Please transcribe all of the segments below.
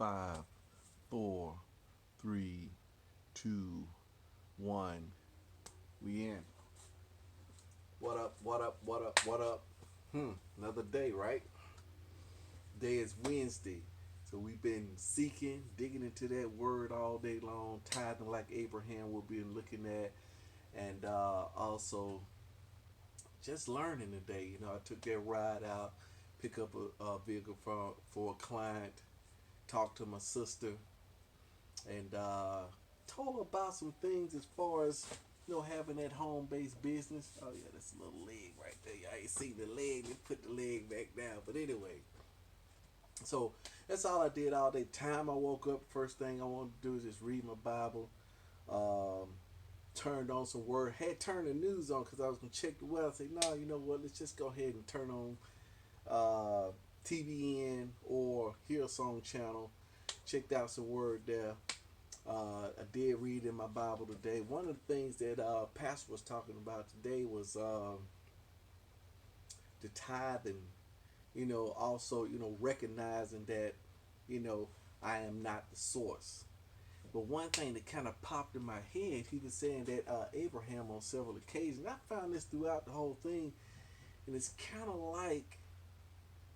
Five, four, three, two, one. We in. What up? What up? What up? What up? Another day, right? Today is Wednesday. So we've been seeking, digging into that word all day long, tithing like Abraham we'll be looking at, and also just learning today. I took that ride out, pick up a vehicle for a client, talk to my sister, and told her about some things as far as having that home based business. Oh yeah, that's a little leg right there. Y'all ain't seen the leg. They put the leg back down. But anyway, so that's all I did all day. Time I woke up, first thing I wanted to do is just read my Bible. Um, Turned on some word. Had turned the news on because I was gonna check the weather. I said, no, you know what? Let's just go ahead and turn on TVN or Hillsong channel. Checked out some word there. I did read in my Bible today. One of the things that Pastor was talking about today was the tithing. Also, recognizing that, you know, I am not the source. But one thing that kind of popped in my head, he was saying that Abraham on several occasions. I found this throughout the whole thing, and it's kind of like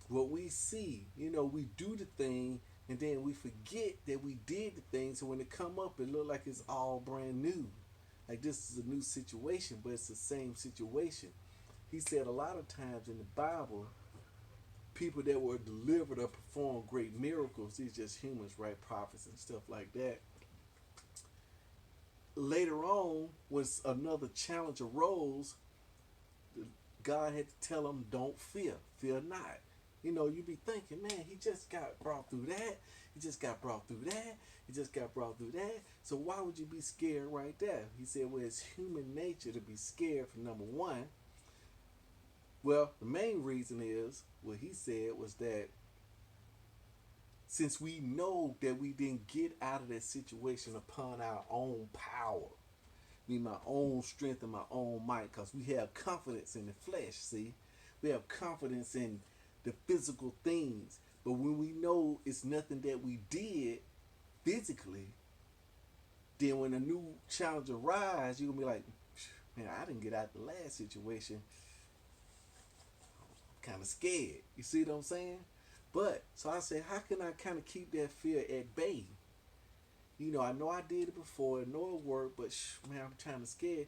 what we see. We do the thing, and then we forget that we did the thing. So when it come up, it look like it's all brand new. Like this is a new situation, but it's the same situation. He said a lot of times in the Bible, people that were delivered or performed great miracles, these just humans, right? Prophets and stuff like that. Later on, when another challenge arose, God had to tell them, don't fear not. You be thinking, man, he just got brought through that. He just got brought through that. He just got brought through that. So why would you be scared right there? He said, well, it's human nature to be scared for number one. Well, the main reason is, what he said was that since we know that we didn't get out of that situation upon our own power, me my own strength and my own might, because we have confidence in the flesh. See, we have confidence in the physical things, but when we know it's nothing that we did physically, then when a new challenge arises, you're gonna be like, man, I didn't get out the last situation. Kind of scared. You see what I'm saying? But so I said, how can I kind of keep that fear at bay? I know I did it before, I know it worked, but man, I'm trying to scare.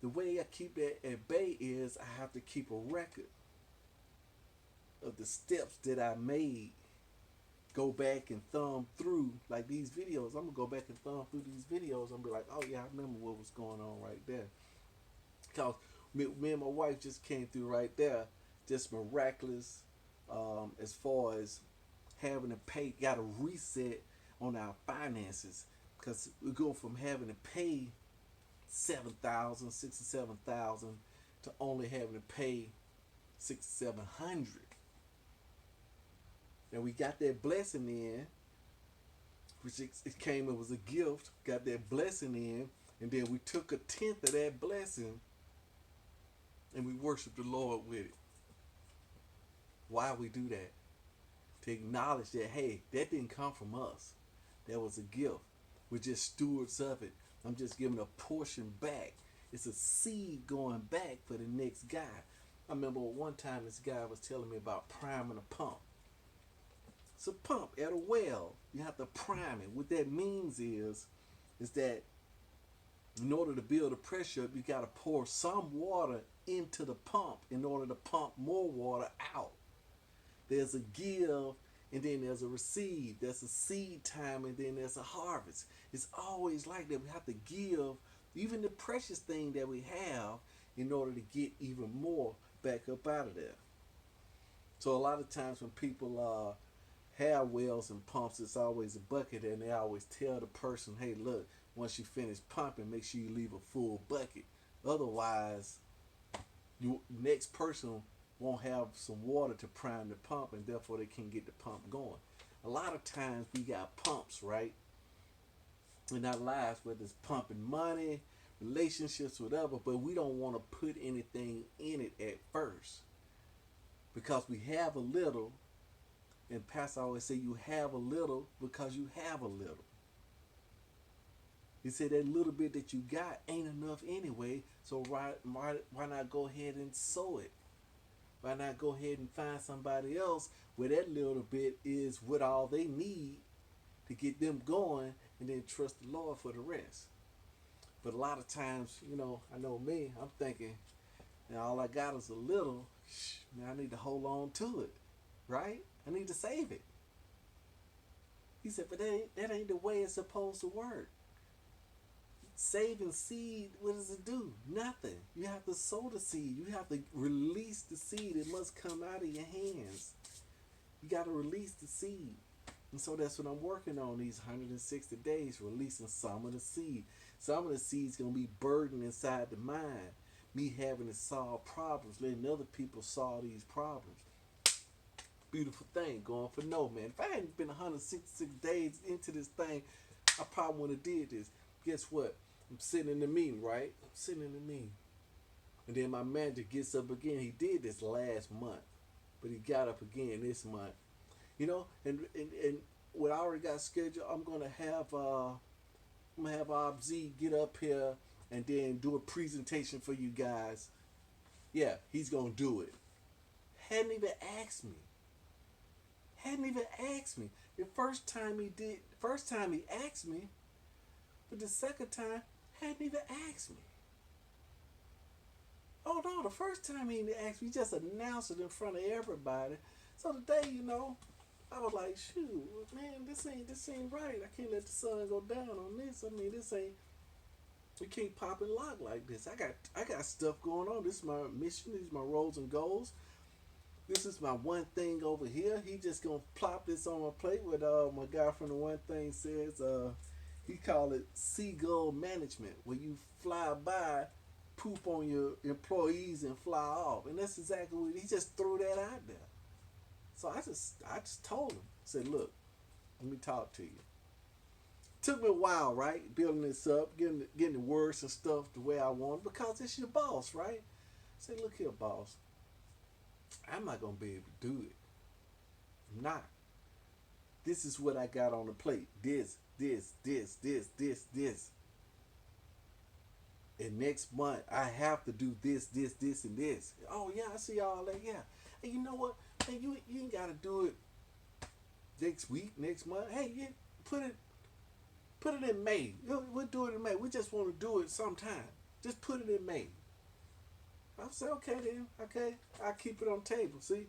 The way I keep that at bay is I have to keep a record of the steps that I made. Go back and thumb through like these videos. I'm gonna go back and thumb through these videos. I'm gonna be like, oh yeah, I remember what was going on right there. Cause me and my wife just came through right there, just miraculous. As far as having to pay, got to reset on our finances because we go from having to pay 7,000, 67,000 to only having to pay 6,700. And we got that blessing in, which it came, it was a gift, got that blessing in, and then we took a tenth of that blessing and we worshiped the Lord with it. Why we do that? To acknowledge that, hey, that didn't come from us. That was a gift. We're just stewards of it. I'm just giving a portion back. It's a seed going back for the next guy. I remember one time this guy was telling me about priming a pump. It's a pump at a well. You have to prime it. What that means is that in order to build the pressure up, you got to pour some water into the pump in order to pump more water out. There's a give and then there's a receive. There's a seed time and then there's a harvest. It's always like that. We have to give even the precious thing that we have in order to get even more back up out of there. So a lot of times when people have wells and pumps, it's always a bucket, and they always tell the person, hey, look, once you finish pumping, make sure you leave a full bucket. Otherwise, you next person won't have some water to prime the pump, and therefore they can't get the pump going. A lot of times we got pumps, right, in our lives, whether it's pumping money, relationships, whatever, but we don't want to put anything in it at first because we have a little, And Pastor always say you have a little because you have a little. He said that little bit that you got ain't enough anyway, so why not go ahead and sow it? Why not go ahead and find somebody else where that little bit is what all they need to get them going, and then trust the Lord for the rest. But a lot of times, I know me, I'm thinking, and all I got is a little, man, I need to hold on to it, right? I need to save it. He said, but that ain't the way it's supposed to work. Saving seed, what does it do? Nothing. You have to sow the seed. You have to release the seed. It must come out of your hands. You got to release the seed. And so that's what I'm working on these 160 days, releasing some of the seed. Some of the seed's going to be burdened inside the mind. Me having to solve problems, letting other people solve these problems. Beautiful thing, going for no, man. If I hadn't been 166 days into this thing, I probably would have did this. Guess what? I'm sitting in the meeting, right? I'm sitting in the meeting. And then my manager gets up again. He did this last month, but he got up again this month. And what I already got scheduled, I'm gonna have Obz get up here and then do a presentation for you guys. Yeah, he's gonna do it. Hadn't even asked me. The first time he asked me, but the second time hadn't even asked me. Oh no, the first time he didn't ask me, he just announced it in front of everybody. So today, I was like, shoot, man, this ain't right. I can't let the sun go down on this. I mean, we can't pop and lock like this. I got stuff going on. This is my mission. These are my roles and goals. This is my one thing over here. He just gonna plop this on my plate. With my guy from the One Thing says, he call it Seagull Management, where you fly by, poop on your employees and fly off. And that's exactly what he just threw that out there. So I just told him, said, look, let me talk to you. Took me a while, right? Building this up, getting the words and stuff the way I want, because it's your boss, right? Say, look here, boss. I'm not gonna be able to do it. I'm not. This is what I got on the plate. This. And next month I have to do this, and this. Oh yeah, I see all that. Yeah. And you know what? Hey, you ain't gotta do it next week, next month. Hey, you put it in May. We'll do it in May. We just want to do it sometime. Just put it in May. I said, okay then. Okay, I'll keep it on the table. See,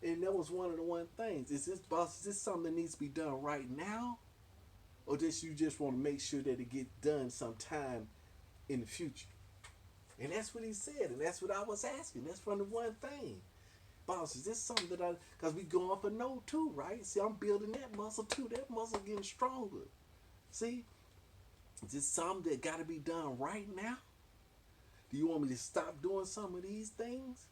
and that was one of the one things. Is this something that needs to be done right now, or does you just want to make sure that it gets done sometime in the future? And that's what he said, and that's what I was asking. That's from the one thing. Boss, is this something that because we going for no too, right? See, I'm building that muscle too. That muscle getting stronger. See, is this something that got to be done right now? Do you want me to stop doing some of these things?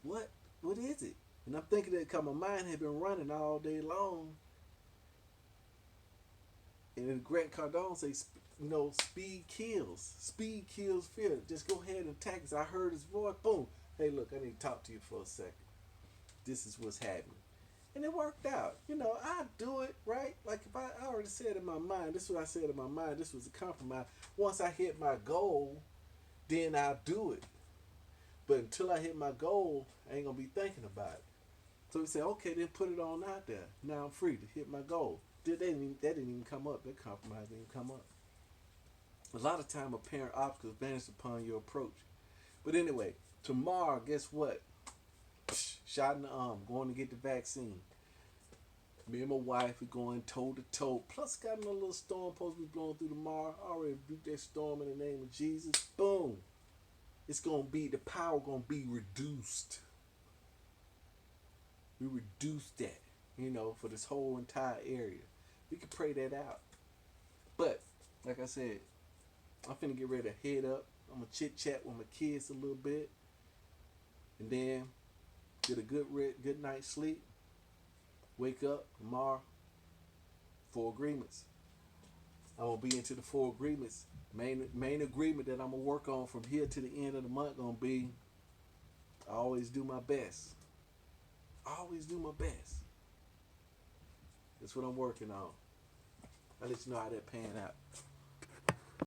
What is it? And I'm thinking that because my mind had been running all day long. And then Grant Cardone says, speed kills. Speed kills fear. Just go ahead and attack us. I heard his voice. Boom. Hey, look, I need to talk to you for a second. This is what's happening. And it worked out. I do it, right? Like if I already said in my mind, this is what I said in my mind, this was a compromise. Once I hit my goal, then I'll do it. But until I hit my goal, I ain't going to be thinking about it. So we said, okay, then put it on out there. Now I'm free to hit my goal. That didn't even come up. That compromise didn't come up. A lot of time apparent obstacles vanish upon your approach. But anyway, tomorrow, guess what? Shot in the arm, going to get the vaccine. Me and my wife are going toe to toe. Plus, got another little storm supposed to be blowing through tomorrow. I already rebuked that storm in the name of Jesus. Boom. It's going to be, the power going to be reduced. We reduced that, for this whole entire area. We can pray that out. But, like I said, I'm finna get ready to head up. I'm going to chit chat with my kids a little bit. And then get a good night's sleep. Wake up tomorrow. 4 agreements. I'm going to be into the 4 agreements. Main agreement that I'm going to work on from here to the end of the month going to be, I always do my best. always do my best. That's what I'm working on. I'll let you know how that pan out.